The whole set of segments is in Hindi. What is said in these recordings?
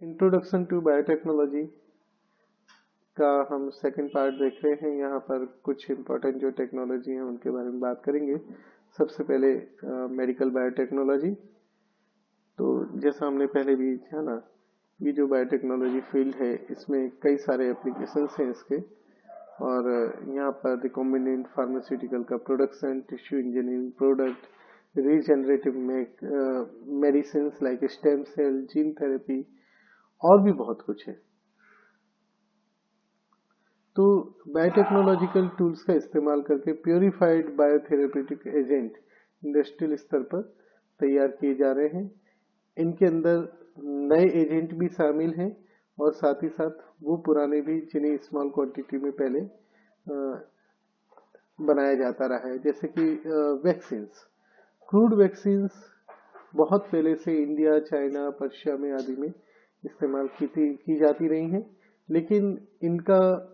इंट्रोडक्शन टू बायोटेक्नोलॉजी का हम सेकंड पार्ट देख रहे हैं। यहाँ पर कुछ इम्पोर्टेंट जो टेक्नोलॉजी हैं उनके बारे में बात करेंगे। सबसे पहले मेडिकल बायोटेक्नोलॉजी। तो जैसा हमने पहले भी जाना, ये जो बायोटेक्नोलॉजी फील्ड है इसमें कई सारे एप्लीकेशंस हैं इसके, और यहाँ पर रिकॉम्बिनेंट फार्मास्यूटिकल का production, tissue engineering product, regenerative medicine like stem cell, gene therapy और भी बहुत कुछ है। तो बायोटेक्नोलॉजिकल टूल्स का इस्तेमाल करके प्योरीफाइड बायोथेरेप्यूटिक एजेंट इंडस्ट्रियल स्तर पर तैयार किए जा रहे हैं। इनके अंदर नए एजेंट भी शामिल हैं और साथ ही साथ वो पुराने भी जिन्हें स्मॉल क्वांटिटी में पहले बनाया जाता रहा है, जैसे कि वैक्सीन्स। क्रूड वैक्सीन्स बहुत पहले से इंडिया, चाइना, पर्शिया में आदि में इस्तेमाल की जाती रही हैं, लेकिन इनका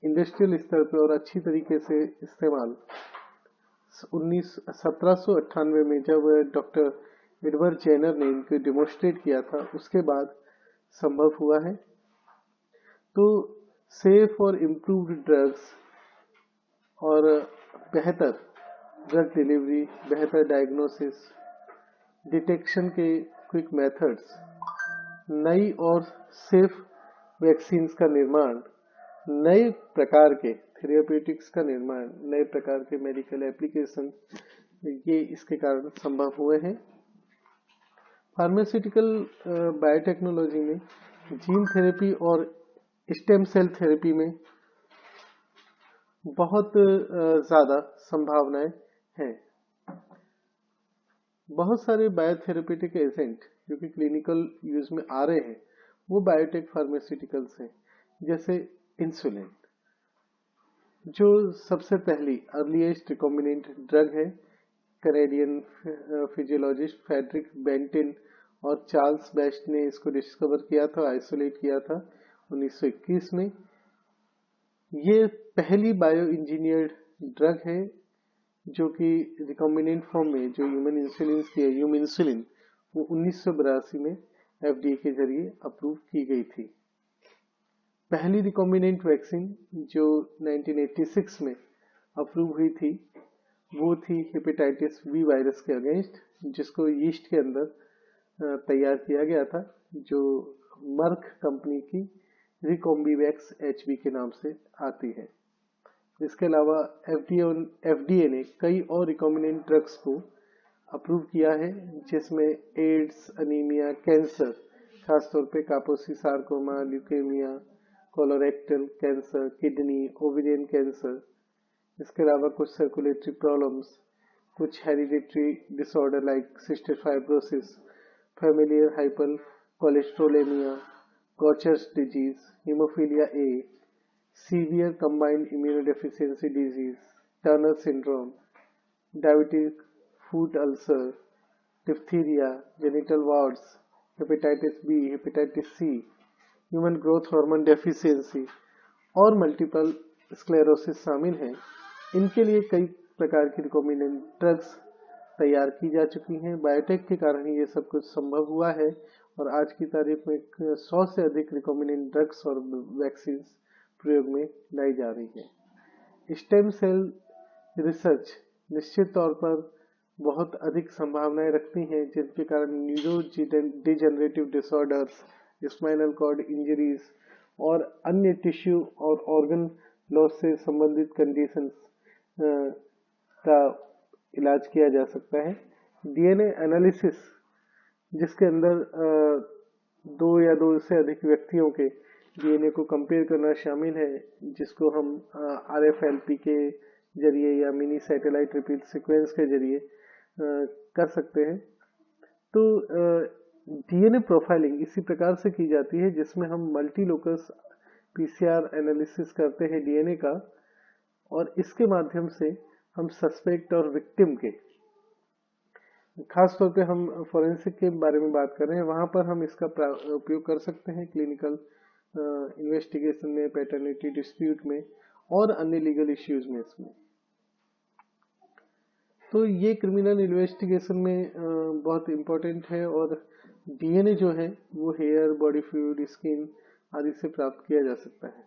इंडस्ट्रियल स्तर पर और अच्छी तरीके से इस्तेमाल 1798 में जब डॉक्टर एडवर्ड जेनर ने इनको डेमोन्स्ट्रेट किया था, उसके बाद संभव हुआ है। तो सेफ और इम्प्रूव्ड ड्रग्स और बेहतर ड्रग डिलीवरी, बेहतर डायग्नोसिस, डिटेक्शन के क्विक मेथड्स, नई और सेफ वैक्सीन्स का निर्माण, नए प्रकार के थेरेप्यूटिक्स का निर्माण, नए प्रकार के मेडिकल एप्लीकेशन, ये इसके कारण संभव हुए हैं। फार्मास्यूटिकल बायोटेक्नोलॉजी में जीन थेरेपी और स्टेम सेल थेरेपी में बहुत ज़्यादा संभावनाएं हैं। बहुत सारे बायोथेरेप्यूटिक एजेंट जो कि क्लिनिकल यूज में आ रहे हैं वो बायोटेक फार्मास्यूटिकल्स हैं, जैसे इंसुलिन, जो सबसे पहली अर्लीस्ट रिकॉम्बिनेंट ड्रग है। कैनेडियन फिजियोलॉजिस्ट फ्रेडरिक बेंटिन और चार्ल्स बेस्ट ने इसको डिस्कवर किया था, आइसोलेट किया था 1921 में। ये पहली बायो इंजीनियर्ड ड्रग है जो कि रिकॉम्बिनेंट फॉर्म में, जो ह्यूमन इंसुलिन की है, ह्यूमिनसुलिन, वो 1982 में FDA के जरिए अप्रूव की गई थी। पहली रिकॉम्बिनेंट वैक्सीन जो 1986 में अप्रूव हुई थी वो थी हेपेटाइटिस बी वायरस के अगेंस्ट, जिसको यीस्ट के अंदर तैयार किया गया था, जो मर्क कंपनी की रिकॉम्बीवैक्स HB के नाम से आती है। इसके अलावा FDA ने कई और रिकॉम्बिनेंट ड्रग्स को अप्रूव किया है, जिसमें एड्स, अनीमिया, कैंसर, खासतौर पे Kaposi sarcoma, leukaemia, colorectal cancer, kidney, ovarian cancer. इसके अलावा कुछ सर्कुलेटरी प्रॉब्लम्स, कुछ hereditary disorder like cystic fibrosis, familial hypercholesterolaemia, Gaucher's disease, haemophilia A, severe combined immunodeficiency disease, Turner syndrome, diabetic foot ulcer, diphtheria, genital warts, hepatitis B, hepatitis C, human growth hormone deficiency और मल्टीपल स्क्लेरोसिस शामिल हैं। इनके लिए कई प्रकार की रिकॉम्बिनेंट ड्रग्स तैयार की जा चुकी हैं। बायोटेक के कारण ही ये सब कुछ संभव हुआ है, और आज की तारीख में 100 से अधिक रिकॉम्बिनेंट ड्रग्स और वैक्सीन प्रयोग में लाई जा रही है। स्टेम सेल रिसर्च निश्चित तौर पर बहुत अधिक संभावनाएं रखती हैं, जिनके कारण neuro degenerative disorders, spinal cord injuries और अन्य टिश्यू और ऑर्गन लॉस से संबंधित कंडीशंस का इलाज किया जा सकता है। DNA एनालिसिस, जिसके अंदर 2 या 2 से अधिक व्यक्तियों के DNA को कंपेयर करना शामिल है, जिसको हम RFLP के जरिए या मिनी सैटेलाइट रिपीट सीक्वेंस के जरिए कर सकते हैं। तो DNA प्रोफाइलिंग इसी प्रकार से की जाती है, जिसमें हम मल्टीलोकस PCR एनालिसिस करते हैं DNA का, और इसके माध्यम से हम सस्पेक्ट और विक्टिम के, खास तौर पे हम फोरेंसिक के बारे में बात कर रहे हैं, वहां पर हम इसका उपयोग कर सकते हैं क्लिनिकल इन्वेस्टिगेशन में, पैटर्निटी डिस्प्यूट में और अन्य लीगल इश्यूज में इसमें। तो ये क्रिमिनल इन्वेस्टिगेशन में बहुत इम्पोर्टेंट है, और डीएनए जो है वो हेयर, बॉडी फ्लूइड, स्किन आदि से प्राप्त किया जा सकता है।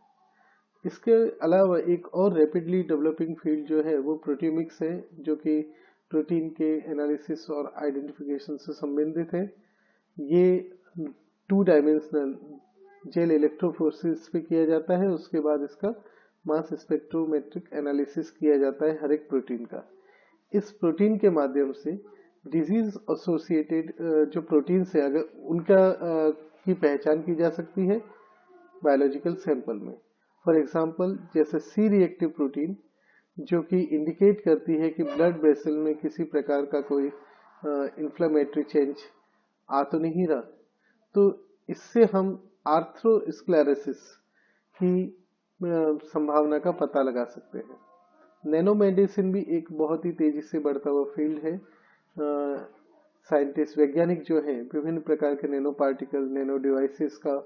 इसके अलावा एक और रैपिडली डेवलपिंग फील्ड जो है वो प्रोटियोमिक्स है, जो कि प्रोटीन के एनालिसिस और आइडेंटिफिकेशन से संबंधित है। ये 2 डायमेंशनल जेल इलेक्ट्रोफोरेसिस पे किया जाता है, उसके बाद इसका मास स्पेक्ट्रोमेट्रिक एनालिसिस किया जाता है हर एक प्रोटीन का। इस प्रोटीन के माध्यम से डिजीज एसोसिएटेड जो प्रोटीन है अगर उनका की पहचान की जा सकती है बायोलॉजिकल सैंपल में। फॉर एग्जांपल जैसे सी रिएक्टिव प्रोटीन जो कि इंडिकेट करती है कि ब्लड वेसल में किसी प्रकार का कोई इन्फ्लेमेटरी चेंज आ तो नहीं रहा, तो इससे हम आर्थ्रोस्क्लेरोसिस की संभावना का पता लगा सकते हैं। नैनो मेडिसिन भी एक बहुत ही तेजी से बढ़ता हुआ फील्ड है। साइंटिस्ट, वैज्ञानिक जो हैं विभिन्न प्रकार के नैनो पार्टिकल, नैनो डिवाइसेस का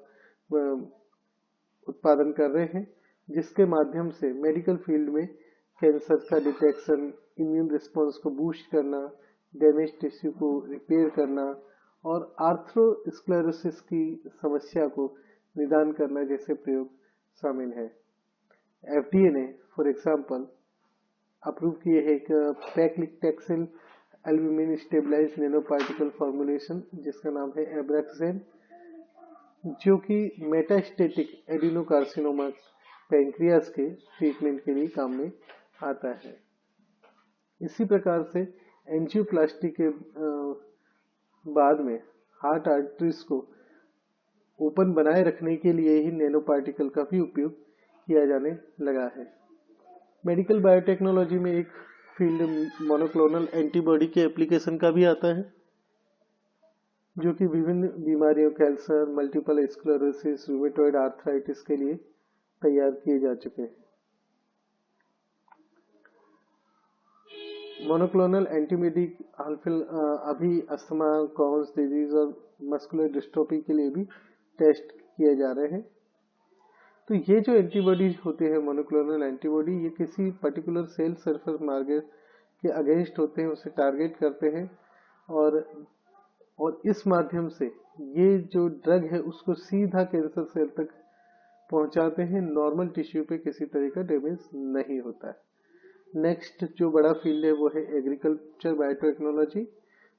उत्पादन कर रहे हैं, जिसके माध्यम से मेडिकल फील्ड में कैंसर का डिटेक्शन, इम्यून रिस्पॉन्स को बूस्ट करना, डैमेज टिश्यू को रिपेयर करना और आर्थ्रोस्क्लेरोसिस की समस्या को निदान करना जैसे प्रयोग शामिल है। एफडीए ने फॉर एग्जांपल अप्रूव किए हैं एक paclitaxel albumin stabilised nano particle formulation जिसका नाम है एब्रैक्सेन, जो कि मेटास्टेटिक एडिनोकार्सिनोमा पैंक्रियास के ट्रीटमेंट के लिए काम में आता है। इसी प्रकार से एंजियोप्लास्टी के बाद में हार्ट आर्टरीज को ओपन बनाए रखने के लिए ही नैनो पार्टिकल का भी उपयोग किया जाने लगा है। मेडिकल बायोटेक्नोलॉजी में एक फील्ड मोनोक्लोनल एंटीबॉडी के एप्लीकेशन का भी आता है, जो कि विभिन्न बीमारियों, cancer, multiple sclerosis, rheumatoid arthritis के लिए तैयार किए जा चुके हैं। मोनोक्लोनल एंटीबॉडी अभी अस्थमा, कॉन्स डिजीज और मस्कुलर डिस्ट्रोफी के लिए भी टेस्ट किए जा रहे हैं। तो ये जो एंटीबॉडीज होते हैं मोनोक्लोनल एंटीबॉडी, ये किसी पर्टिकुलर सेल सरफेस मार्कर के अगेंस्ट होते हैं, उसे टारगेट करते हैं और इस माध्यम से ये जो ड्रग है उसको सीधा कैंसर सेल तक पहुंचाते हैं। नॉर्मल टिश्यू पे किसी तरह का डैमेज नहीं होता है। नेक्स्ट जो बड़ा फील्ड है वो है एग्रीकल्चर बायोटेक्नोलॉजी।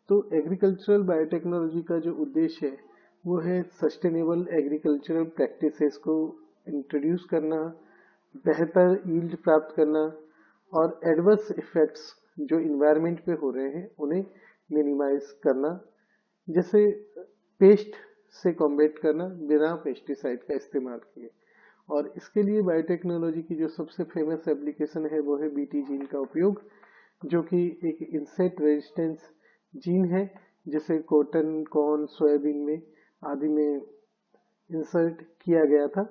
तो एग्रीकल्चरल बायोटेक्नोलॉजी का जो उद्देश्य है वो है सस्टेनेबल एग्रीकल्चरल प्रैक्टिसेस को इंट्रोड्यूस करना, बेहतर यील्ड प्राप्त करना और एडवर्स इफेक्ट्स जो इन्वायरमेंट पे हो रहे हैं उन्हें मिनिमाइज करना, जैसे पेस्ट से कॉम्बेट करना बिना पेस्टिसाइड का इस्तेमाल किए। और इसके लिए बायोटेक्नोलॉजी की जो सबसे फेमस एप्लीकेशन है वो है बीटी जीन का उपयोग, जो कि एक इंसेक्ट रेजिस्टेंस जीन है जिसे कॉटन, कॉर्न, सोयाबीन में आदि में इंसर्ट किया गया था।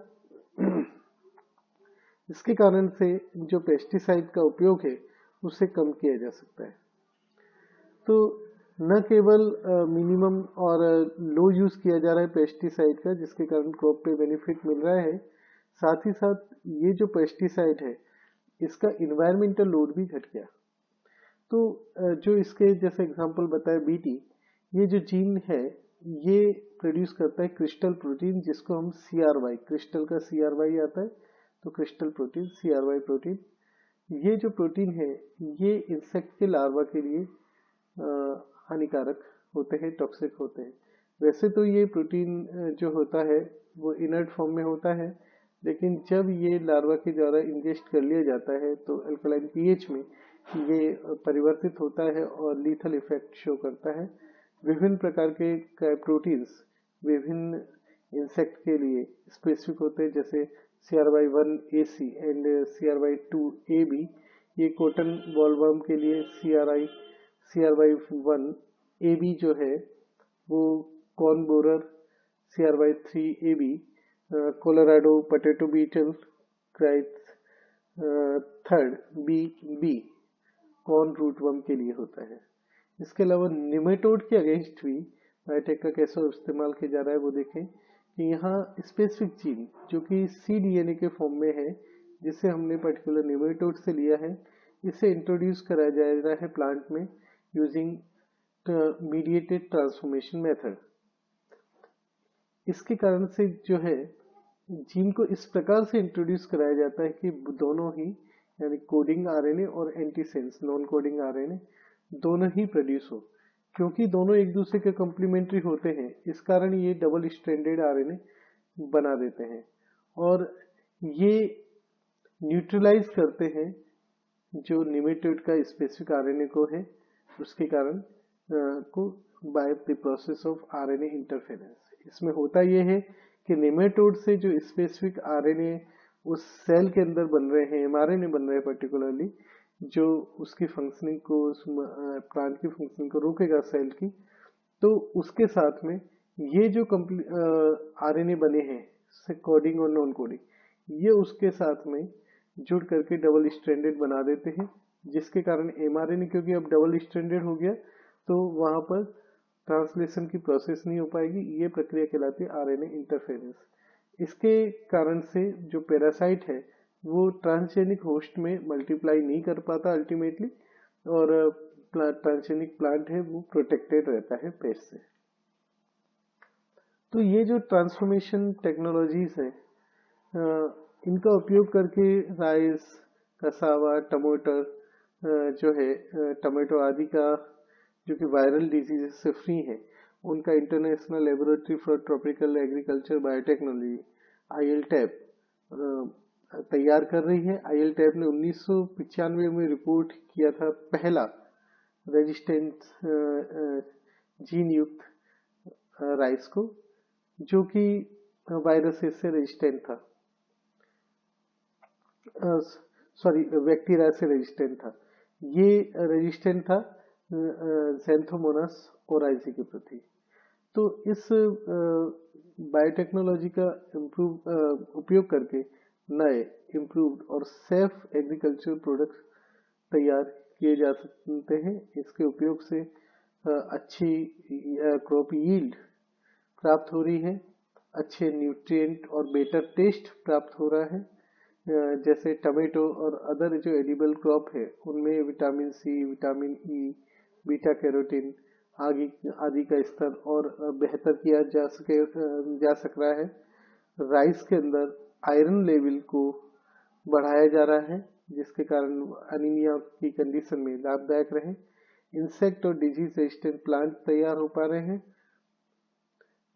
इसके कारण से जो पेस्टिसाइड का उपयोग है उसे कम किया जा सकता है। तो न केवल मिनिमम और लो यूज किया जा रहा है पेस्टिसाइड का, जिसके कारण क्रॉप पे बेनिफिट मिल रहा है, साथ ही साथ ये जो पेस्टिसाइड है इसका इन्वायरमेंटल लोड भी घट गया। तो जो इसके जैसे एग्जांपल बताया बीटी, ये जो जीन है ये प्रोड्यूस करता है क्रिस्टल प्रोटीन, जिसको हम CRY, क्रिस्टल का CRY आता है तो क्रिस्टल प्रोटीन, CRY प्रोटीन। ये जो प्रोटीन है ये इंसेक्ट के लार्वा के लिए हानिकारक होते हैं, टॉक्सिक होते हैं। वैसे तो ये प्रोटीन जो होता है वो इनर्ट फॉर्म में होता है, लेकिन जब ये लार्वा के द्वारा इंजेस्ट कर लिया जाता है तो अल्कलाइन पीएच में ये परिवर्तित होता है और लीथल इफेक्ट शो करता है। विभिन्न प्रकार के प्रोटीन्स विभिन्न इंसेक्ट के लिए स्पेसिफिक होते हैं, जैसे CRY1AC एंड CRY2AB। ये कॉटन बॉलवर्म के लिए CRY1AB जो है वो corn borer, CRY3AB Colorado potato beetle, third BB corn rootworm के लिए होता है। इसके अलावा निमेटोड के अगेंस्ट भी बायोटेक का कैसे इस्तेमाल किया जा रहा है वो देखें कि यहाँ स्पेसिफिक जीन जो कि cDNA के फॉर्म में है, जिसे हमने पर्टिकुलर निमेटोड से लिया है, इसे इंट्रोड्यूस कराया जा रहा है प्लांट में यूजिंग मीडिएटेड ट्रांसफॉर्मेशन मेथड। इसके कारण से जो है जीन को इस प्रकार से इंट्रोड्यूस कराया जाता है कि दोनों ही, यानी कोडिंग आरएनए और एंटीसेंस नॉन कोडिंग आरएनए दोनों ही प्रोड्यूस हो। क्योंकि दोनों एक दूसरे के कॉम्प्लीमेंट्री होते हैं, इस कारण ये डबल स्ट्रैंडेड आरएनए बना देते हैं और ये न्यूट्रलाइज करते हैं जो निमेटोड का स्पेसिफिक आरएनए को है, उसके कारण को by the process of RNA interference. इसमें होता यह है कि नेमेटोड से जो स्पेसिफिक आरएनए उस सेल के अंदर बन रहे हैं, एमआरएनए बन रहे हैं पर्टिकुलरली, जो उसकी फंक्शनिंग को, उस प्लांट की फंक्शनिंग को रोकेगा सेल की, तो उसके साथ में ये जो आरएनए बने हैं कोडिंग और नॉन कोडिंग, ये उसके साथ में जुड़ करके डबल स्ट्रैंडेड बना देते हैं, जिसके कारण एमआरएनए, क्योंकि अब डबल स्ट्रैंडेड हो गया तो वहां पर ट्रांसलेशन की प्रोसेस नहीं हो पाएगी। ये प्रक्रिया कहलाती है आरएनए इंटरफेरेंस। इसके कारण से जो पैरासाइट है वो ट्रांसजेनिक होस्ट में मल्टीप्लाई नहीं कर पाता अल्टीमेटली, और ट्रांसजेनिक प्लांट है वो प्रोटेक्टेड रहता है पेस्ट से। तो ये जो ट्रांसफॉर्मेशन टेक्नोलॉजीज है, इनका उपयोग करके राइस, कसावा, टमाटर जो है, टमाटो आदि का जो कि वायरल डिजीज से फ्री है, उनका international laboratory for tropical agriculture biotechnology ILTAP तैयार कर रही है। ILTAP ने 1995 में रिपोर्ट किया था पहला रेजिस्टेंट जीन युक्त राइस को, जो कि वायरसेस से रेजिस्टेंट था, सॉरी बैक्टीरिया से रेजिस्टेंट था। ये रेजिस्टेंट था ज़ैंथोमोनास ओराइजी के प्रति। तो इस बायोटेक्नोलॉजी का उपयोग करके नए इम्प्रूव्ड और सेफ एग्रीकल्चर प्रोडक्ट्स तैयार किए जा सकते हैं। इसके उपयोग से अच्छी क्रॉप यील्ड प्राप्त हो रही है, अच्छे न्यूट्रिएंट और बेटर टेस्ट प्राप्त हो रहा है। जैसे टमेटो और अदर जो एडिबल क्रॉप है उनमें vitamin C, vitamin E, beta carotene आदि का स्तर और बेहतर किया जा सक रहा है। राइस के अंदर आयरन लेवल को बढ़ाया जा रहा है, जिसके कारण अनीमिया की कंडीशन में लाभदायक रहे। इंसेक्ट और डिजीज रेजिस्टेंट प्लांट तैयार हो पा रहे हैं।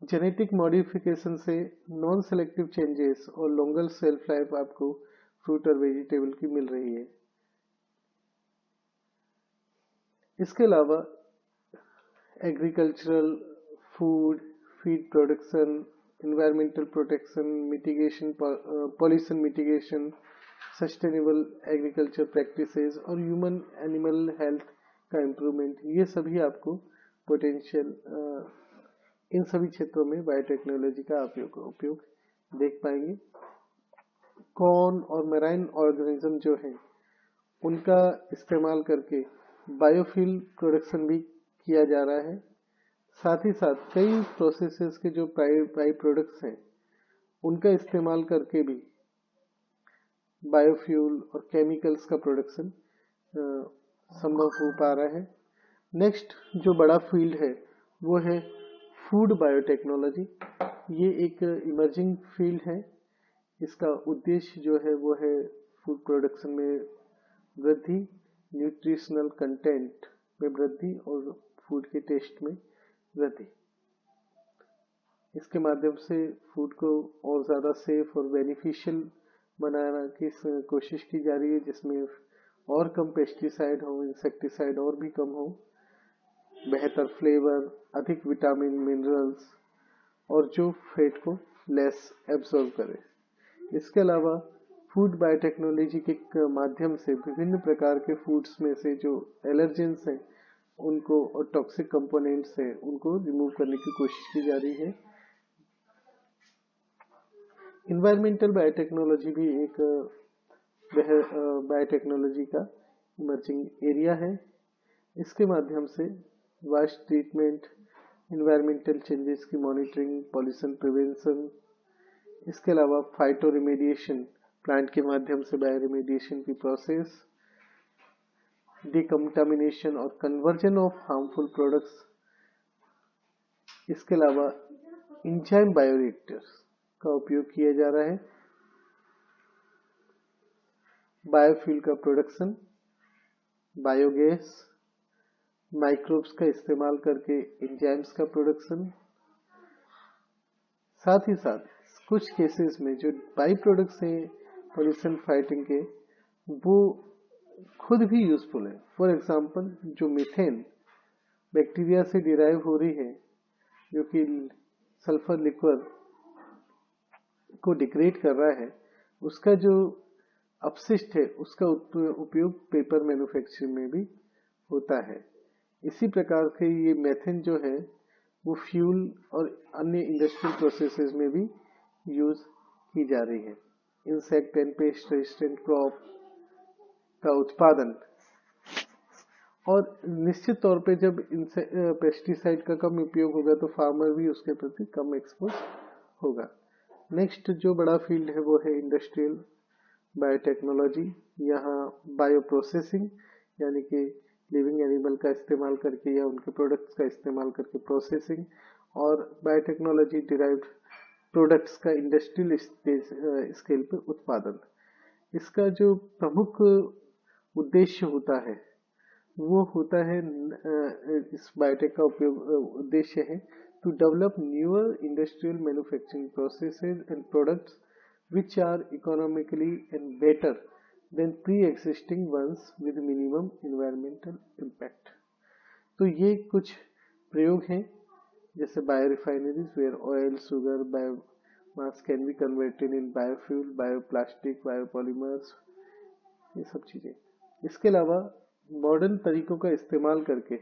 जेनेटिक मॉडिफिकेशन से नॉन सेलेक्टिव चेंजेस और लॉन्गर सेल्फ लाइफ आपको फ्रूट और वेजिटेबल की मिल रही है। इसके अलावा agricultural, food, feed production, environmental protection, mitigation, pollution mitigation, sustainable agriculture practices और ह्यूमन एनिमल हेल्थ का इम्प्रूवमेंट, ये सभी आपको पोटेंशियल इन सभी क्षेत्रों में बायोटेक्नोलॉजी का उपयोग देख पाएंगे। कॉर्न और मेराइन ऑर्गेनिज्म जो है उनका इस्तेमाल करके बायोफ्यूल प्रोडक्शन भी किया जा रहा है। साथ ही साथ कई प्रोसेसेस के जो बाई प्रोडक्ट्स हैं उनका इस्तेमाल करके भी बायोफ्यूल और केमिकल्स का प्रोडक्शन संभव हो पा रहा है। नेक्स्ट जो बड़ा फील्ड है वो है फूड बायोटेक्नोलॉजी। ये एक इमर्जिंग फील्ड है। इसका उद्देश्य जो है वो है फूड प्रोडक्शन में वृद्धि, न्यूट्रिशनल कंटेंट में वृद्धि और फूड के टेस्ट में वृद्धि। इसके माध्यम से फूड को और ज़्यादा सेफ और बेनिफिशियल बनाने की कोशिश की जा रही है, जिसमें और कम पेस्टिसाइड हो, इंसेक्टिसाइड और भी कम हो, बेहतर फ्लेवर, अधिक विटामिन, मिनरल्स और जो फैट को लेस एब्जॉर्ब करे। इसके अलावा फूड बायोटेक्नोलॉजी के माध्यम से विभिन्न प्रकार के फूड्स में से जो एलर्जेंस हैं उनको और टॉक्सिक कंपोनेंट्स हैं उनको रिमूव करने की कोशिश की जा रही है। इन्वायरमेंटल बायोटेक्नोलॉजी भी एक बायोटेक्नोलॉजी का इमर्जिंग एरिया है। इसके माध्यम से वास्ट ट्रीटमेंट, इन्वायरमेंटल चेंजेस की मॉनिटरिंग, पॉल्यूशन प्रिवेंशन, इसके अलावा फाइटो रिमेडिएशन, प्लांट के माध्यम से बायो रिमेडिएशन की प्रोसेस, डिकंटामिनेशन और कन्वर्जन ऑफ हार्मफुल प्रोडक्ट्स, इसके अलावा एंजाइम बायोरिएक्टर्स का उपयोग किया जा रहा है। बायोफ्यूल का प्रोडक्शन, बायोगैस, माइक्रोब्स का इस्तेमाल करके एंजाइम्स का प्रोडक्शन, साथ ही साथ कुछ केसेस में जो बाई प्रोडक्ट्स हैं पॉल्यूशन फाइटिंग के, वो खुद भी यूजफुल है। फॉर एग्जांपल जो मीथेन बैक्टीरिया से डिराइव हो रही है, जो कि सल्फर लिक्विड को डिग्रेड कर रहा है, उसका जो अपशिष्ट है उसका उपयोग पेपर मैन्युफैक्चरिंग में भी होता है। इसी प्रकार से ये मेथेन जो है वो फ्यूल और अन्य इंडस्ट्रियल प्रोसेसेस में भी यूज की जा रही है। Insect and pest resistant crop का उत्पादन, और निश्चित तौर पे जब पेस्टिसाइड का कम उपयोग होगा तो फार्मर भी उसके प्रति कम एक्सपोज होगा। नेक्स्ट जो बड़ा फील्ड है वो है इंडस्ट्रियल बायोटेक्नोलॉजी। यहाँ बायो प्रोसेसिंग यानी कि लिविंग एनिमल का इस्तेमाल करके या उनके प्रोडक्ट्स का इस्तेमाल करके प्रोसेसिंग, और बायोटेक्नोलॉजी डिराइव्ड प्रोडक्ट्स का इंडस्ट्रियल स्केल पे उत्पादन। इसका जो प्रमुख उद्देश्य होता है वो होता है, इस बायोटेक का उपयोग उद्देश्य है to develop newer industrial manufacturing processes and products which are economically and better than pre-existing ones with minimum environmental impact। तो ये कुछ प्रयोग हैं, जैसे bio refineries where oil, sugar, biomass can be converted in biofuel, bioplastic, biopolymers, ये सब चीजें। इसके अलावा मॉडर्न तरीकों का इस्तेमाल करके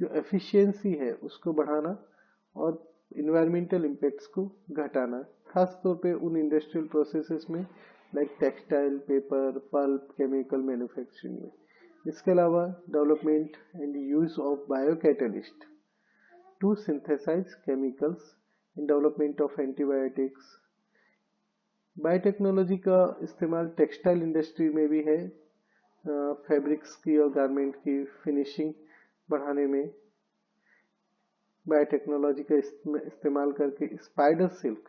जो एफिशिएंसी है उसको बढ़ाना और इन्वायरमेंटल इम्पैक्ट्स को घटाना, खास तौर पे उन इंडस्ट्रियल प्रोसेसेस में like textile, paper, pulp, chemical manufacturing में। इसके अलावा development and use of bio catalyst to synthesise chemicals in development of antibiotics. Biotechnology का इस्तेमाल टेक्सटाइल इंडस्ट्री में भी है, फैब्रिक्स की और गारमेंट की फिनिशिंग बढ़ाने में। बायोटेक्नोलॉजी का इस्तेमाल करके स्पाइडर सिल्क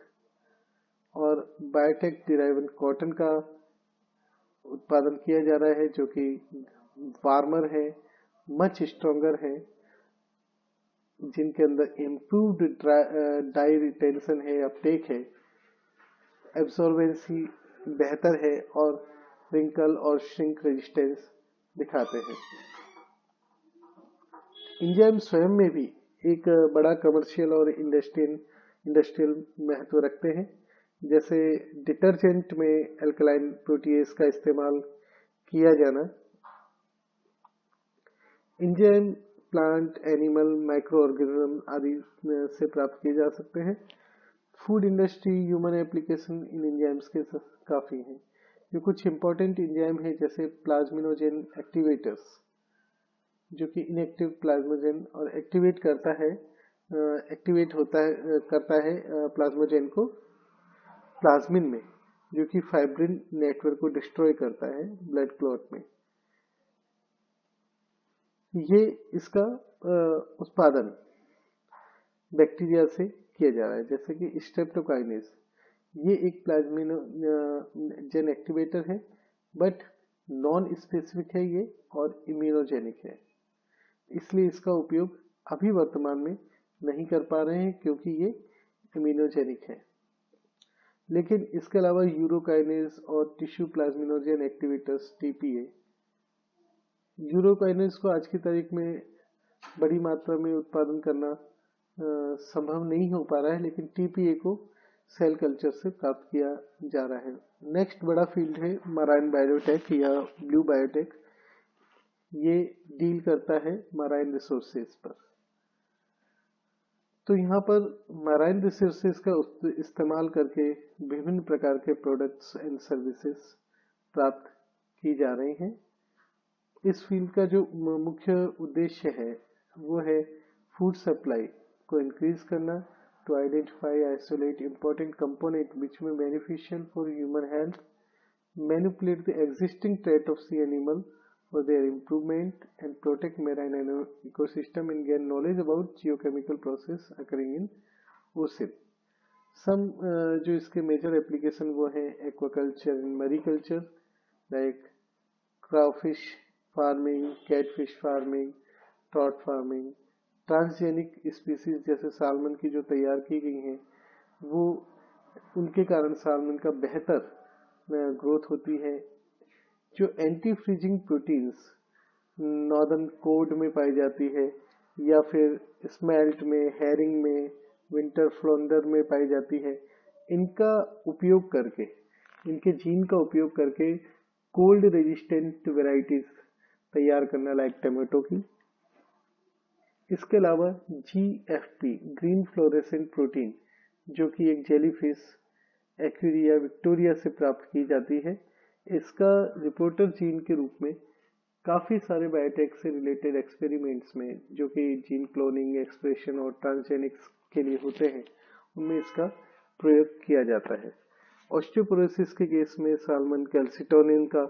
और बायोटेक डिराइवन कॉटन का उत्पादन किया जा रहा है, जो कि वार्मर है, मच स्ट्रॉन्गर है, जिनके अंदर इम्प्रूव्ड डाई रिटेंशन है, अपटेक है, एब्जॉर्बेंसी बेहतर है और रिंकल और श्रिंक रेजिस्टेंस दिखाते हैं। एंजाइम स्वयं में भी एक बड़ा कमर्शियल और इंडस्ट्रियल महत्व रखते हैं। जैसे डिटर्जेंट में एल्कलाइन प्रोटीएज का इस्तेमाल किया जाना। Enzyme plant, animal, micro organism आदि से प्राप्त किए जा सकते हैं। Food industry, human application in enzymes के काफी हैं। जो कुछ इंपॉर्टेंट एंजाइम है जैसे प्लाज्मिनोजेन एक्टिवेटर्स, जो कि इनएक्टिव प्लाज्मोजेन और एक्टिवेट करता है प्लाज्मोजेन को प्लाज्मिन में, जो कि फाइब्रिन नेटवर्क को डिस्ट्रॉय करता है ब्लड क्लॉट में। ये इसका उत्पादन बैक्टीरिया से किया जा रहा है, जैसे कि स्ट्रेप्टोकाइनेज। ये एक प्लाज्मिनोजेन एक्टिवेटर है, बट नॉन स्पेसिफिक है ये और इम्यूनोजेनिक है, इसलिए इसका उपयोग अभी वर्तमान में नहीं कर पा रहे हैं क्योंकि ये इम्यूनोजेनिक है। लेकिन इसके अलावा यूरोकाइनेज और tissue plasminogen activators TPA, urokinase को आज की तारीख में बड़ी मात्रा में उत्पादन करना संभव नहीं हो पा रहा है, लेकिन टीपीए को सेल कल्चर से प्राप्त किया जा रहा है। नेक्स्ट बड़ा फील्ड है मराइन बायोटेक या ब्लू बायोटेक। ये डील करता है मराइन रिसोर्सेज पर। तो यहाँ पर मराइन रिसोर्सेज का इस्तेमाल करके विभिन्न प्रकार के प्रोडक्ट्स एंड सर्विसेज प्राप्त की जा रही हैं। इस फील्ड का जो मुख्य उद्देश्य है वो है फूड सप्लाई को इंक्रीज करना, to identify isolate important component which में beneficial for human health, manipulate the existing trait of sea animal for their improvement and protect marine ecosystem and gain knowledge about geochemical process occurring in ocean। Some जो इसके मेजर एप्लीकेशन वो है aquaculture and mariculture, like crayfish farming, catfish farming, trout farming. Transgenic species जैसे सालमन की जो तैयार की गई हैं वो उनके कारण सालमन का बेहतर ग्रोथ होती है। जो anti freezing proteins northern code में पाई जाती है या फिर स्मेल्ट में, हेरिंग में, विंटर फ्लोंडर में पाई जाती है, इनका उपयोग करके, इनके जीन का उपयोग करके कोल्ड रेजिस्टेंट वेराइटीज तैयार करना, लाइक टमाटो की। इसके अलावा GFP ग्रीन फ्लोरेसेंट प्रोटीन जो कि एक जेलीफिश एक्वेरिया विक्टोरिया से प्राप्त की जाती है, इसका रिपोर्टर जीन के रूप में काफी सारे बायोटेक से रिलेटेड एक्सपेरिमेंट्स में जो कि जीन क्लोनिंग, एक्सप्रेशन और ट्रांसजेनिक्स के लिए होते हैं, उनमें इसका प्रयोग किया जाता है। ऑस्टियोपोरोसिस के केस में साल्मन कैल्सिटोनिन का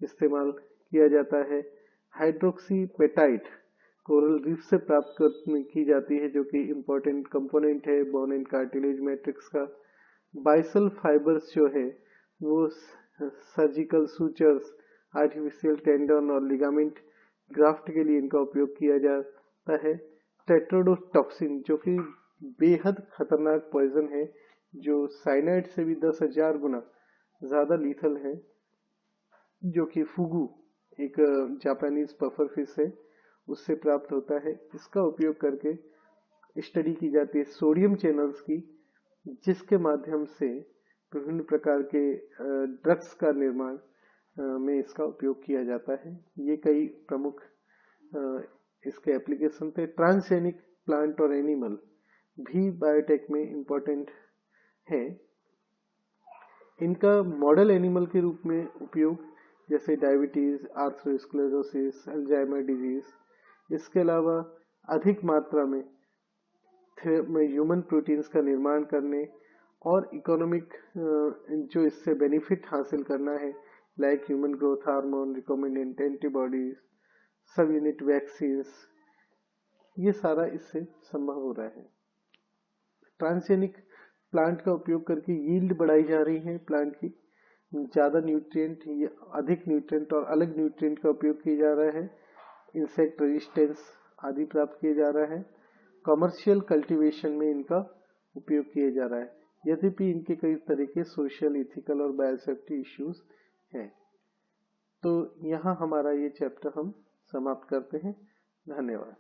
इस्तेमाल किया जाता है। हाइड्रोक्सीपेटाइट कोरल रीफ से प्राप्त की जाती है जो कि इम्पोर्टेंट कंपोनेंट है बोन एंड कार्टिलेज मैट्रिक्स का। बाइसल फाइबर्स जो है वो सर्जिकल सूचर्स, आर्टिफिशियल टेंडन और लिगामेंट ग्राफ्ट के लिए इनका उपयोग किया जाता है। टेट्रोडोटॉक्सिन जो कि बेहद खतरनाक पॉइजन है, जो साइनाइड से भी 10,000 गुना ज्यादा लीथल है, जो कि फुगु एक जापानीज पफर फिश है उससे प्राप्त होता है। इसका उपयोग करके स्टडी की जाती है सोडियम चैनल्स की, जिसके माध्यम से विभिन्न प्रकार के ड्रग्स का निर्माण में इसका उपयोग किया जाता है। ये कई प्रमुख इसके एप्लीकेशन थे। ट्रांसजेनिक प्लांट और एनिमल भी बायोटेक में इंपॉर्टेंट है। इनका मॉडल एनिमल के रूप में उपयोग जैसे डायबिटीज, आर्थरोस्क्लेरोसिस, अल्जाइमर डिजीज। इसके अलावा अधिक मात्रा में ह्यूमन प्रोटीन्स का निर्माण करने और इकोनॉमिक जो इससे बेनिफिट हासिल करना है, like human growth hormone, recombinant antibodies, सब यूनिट वैक्सीन्स, ये सारा इससे संभव हो रहा है। ट्रांसजेनिक प्लांट का उपयोग करके यील्ड बढ़ाई जा रही है प्लांट की, ज्यादा न्यूट्रिएंट या अधिक न्यूट्रिएंट और अलग न्यूट्रिएंट का उपयोग किया जा रहा है। इंसेक्ट रेजिस्टेंस आदि प्राप्त किया जा रहा है। कमर्शियल कल्टीवेशन में इनका उपयोग किया जा रहा है, यद्यपि इनके कई तरह के सोशल, इथिकल और बायोसेफ्टी इश्यूज हैं। तो यहाँ हमारा ये चैप्टर हम समाप्त करते हैं। धन्यवाद।